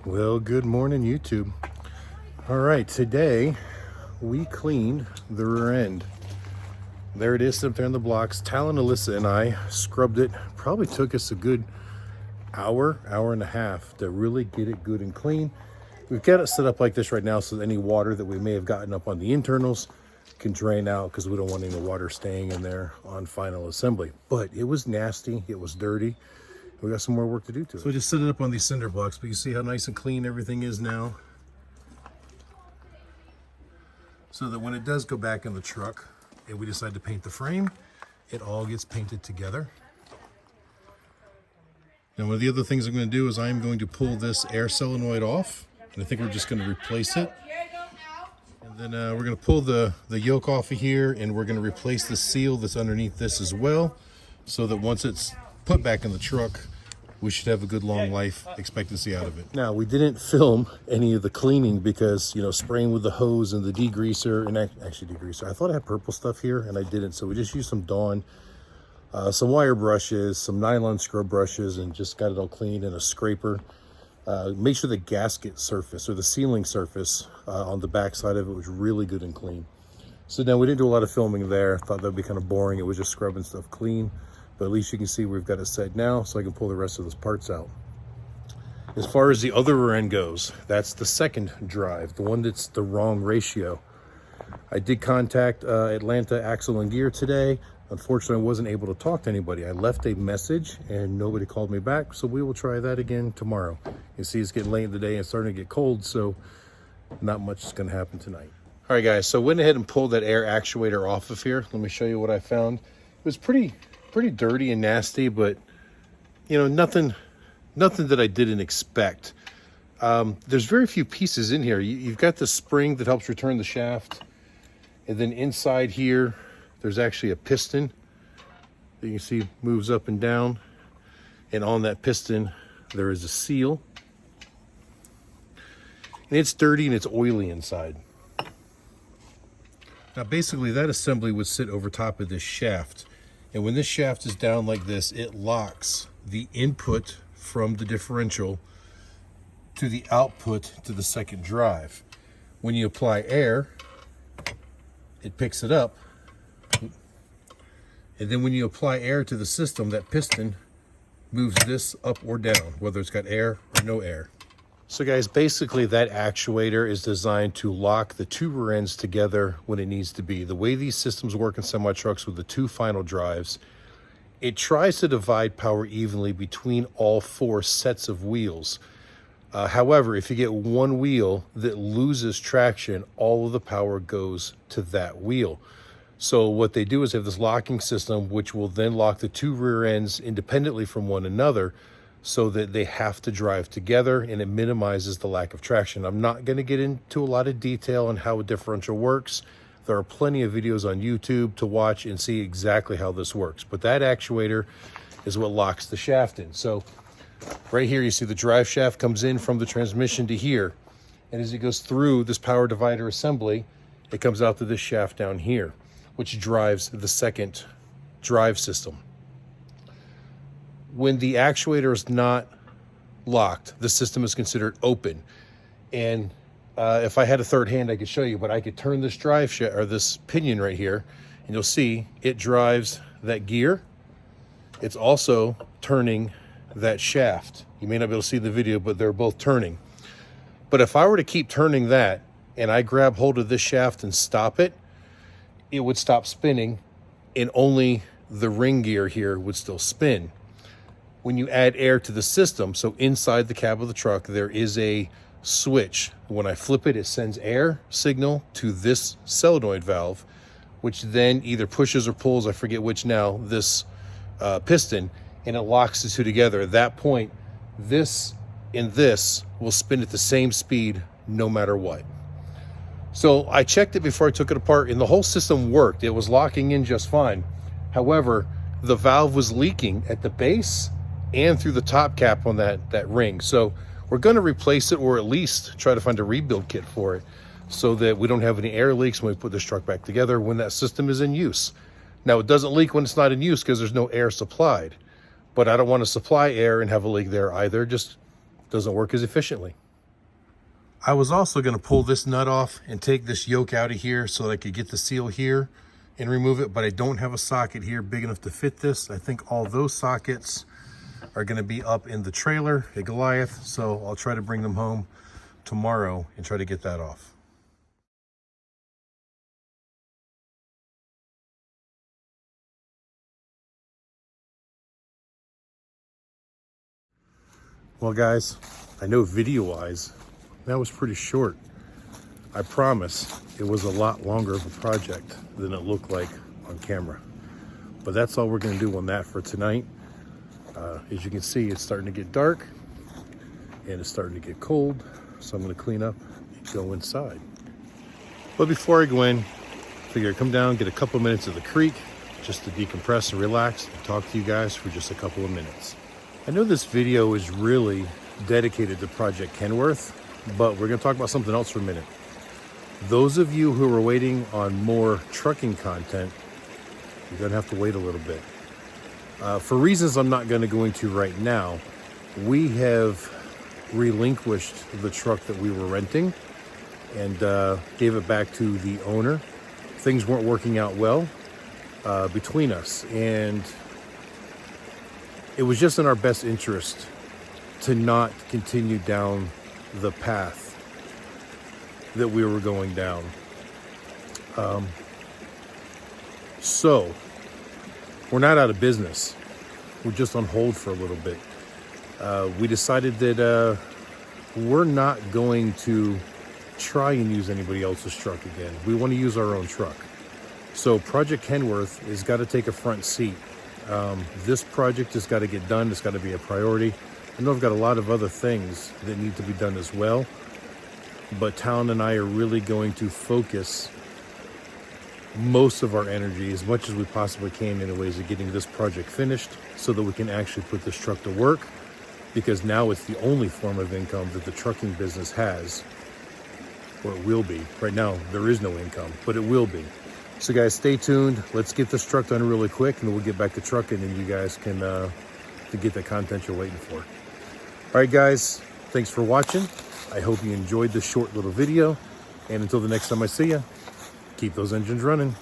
Well, good morning, YouTube. All right, today we cleaned the rear end. There it is up there on the blocks. Talon, Alyssa, and I scrubbed it. Probably took us a good hour and a half to really get it good and clean. We've got it set up like this right now so that any water that we may have gotten up on the internals can drain out, because we don't want any water staying in there on final assembly. But it was nasty, it was dirty. We got some more work to do to it. So we just set it up on these cinder blocks, but you see how nice and clean everything is now. So that when it does go back in the truck and we decide to paint the frame, it all gets painted together. Now, one of the other things I'm going to do is I'm going to pull this air solenoid off, and I think we're just going to replace it. And then we're going to pull the yoke off of here, and we're going to replace the seal that's underneath this as well, so that once it's put back in the truck, we should have a good long life expectancy out of it. Now, we didn't film any of the cleaning because, spraying with the hose and the degreaser, and actually degreaser, I thought I had purple stuff here and I didn't. So we just used some Dawn, some wire brushes, some nylon scrub brushes, and just got it all cleaned, and a scraper. Make sure the gasket surface or the sealing surface on the back side of it was really good and clean. So now we didn't do a lot of filming there. Thought that'd be kind of boring. It was just scrubbing stuff clean. But at least you can see we've got it set now, so I can pull the rest of those parts out. As far as the other rear end goes, that's the second drive, the one that's the wrong ratio. I did contact Atlanta Axle and Gear today. Unfortunately, I wasn't able to talk to anybody. I left a message and nobody called me back, so we will try that again tomorrow. You see, it's getting late in the day and it's starting to get cold, so not much is going to happen tonight. All right, guys, so I went ahead and pulled that air actuator off of here. Let me show you what I found. It was pretty dirty and nasty, but nothing that I didn't expect. There's very few pieces in here. You've got the spring that helps return the shaft, and then inside here there's actually a piston that you can see moves up and down, and on that piston there is a seal, and it's dirty and it's oily inside. Now basically that assembly would sit over top of this shaft. And when this shaft is down like this, it locks the input from the differential to the output to the second drive. When you apply air, it picks it up. And then when you apply air to the system, that piston moves this up or down, whether it's got air or no air. So guys, basically that actuator is designed to lock the two rear ends together when it needs to be. The way these systems work in semi-trucks with the two final drives, it tries to divide power evenly between all four sets of wheels. However, if you get one wheel that loses traction, all of the power goes to that wheel. So what they do is have this locking system, which will then lock the two rear ends independently from one another, so that they have to drive together, and it minimizes the lack of traction. I'm not going to get into a lot of detail on how a differential works. There are plenty of videos on YouTube to watch and see exactly how this works. But that actuator is what locks the shaft in. So right here, you see the drive shaft comes in from the transmission to here. And as it goes through this power divider assembly, it comes out to this shaft down here, which drives the second drive system. When the actuator is not locked, the system is considered open. And if I had a third hand, I could show you, but I could turn this drive shaft or this pinion right here, and you'll see it drives that gear. It's also turning that shaft. You may not be able to see the video, but they're both turning. But if I were to keep turning that and I grab hold of this shaft and stop it, it would stop spinning, and only the ring gear here would still spin. When you add air to the system, so inside the cab of the truck, there is a switch. When I flip it, it sends air signal to this solenoid valve, which then either pushes or pulls, I forget which now, this piston, and it locks the two together. At that point, this and this will spin at the same speed no matter what. So I checked it before I took it apart, and the whole system worked. It was locking in just fine. However, the valve was leaking at the base and through the top cap on that ring. So we're going to replace it, or at least try to find a rebuild kit for it, so that we don't have any air leaks when we put this truck back together when that system is in use. Now, it doesn't leak when it's not in use because there's no air supplied, but I don't want to supply air and have a leak there either. It just doesn't work as efficiently. I was also going to pull this nut off and take this yoke out of here so that I could get the seal here and remove it, but I don't have a socket here big enough to fit this. I think all those sockets are going to be up in the trailer at Goliath, so I'll try to bring them home tomorrow and try to get that off. Well guys, I know video-wise that was pretty short. I promise it was a lot longer of a project than it looked like on camera. But that's all we're going to do on that for tonight. As you can see, it's starting to get dark and it's starting to get cold, so I'm going to clean up and go inside. But before I go in, I figure I'd come down, get a couple minutes of the creek just to decompress and relax and talk to you guys for just a couple of minutes. I know this video is really dedicated to Project Kenworth, but we're going to talk about something else for a minute. Those of you who are waiting on more trucking content, you're going to have to wait a little bit. For reasons I'm not going to go into right now, we have relinquished the truck that we were renting and gave it back to the owner. Things weren't working out well between us, and it was just in our best interest to not continue down the path that we were going down. So we're not out of business. We're just on hold for a little bit. We decided that we're not going to try and use anybody else's truck again. We want to use our own truck. So Project Kenworth has got to take a front seat. This project has got to get done. It's got to be a priority. I know I've got a lot of other things that need to be done as well, but Talon and I are really going to focus most of our energy, as much as we possibly can anyways, of getting this project finished so that we can actually put this truck to work, because now it's the only form of income that the trucking business has, or it will be. Right now, there is no income, but it will be. So guys, stay tuned. Let's get this truck done really quick, and then we'll get back to trucking, and you guys can to get the content you're waiting for. All right, guys, thanks for watching. I hope you enjoyed this short little video, and until the next time I see you, keep those engines running.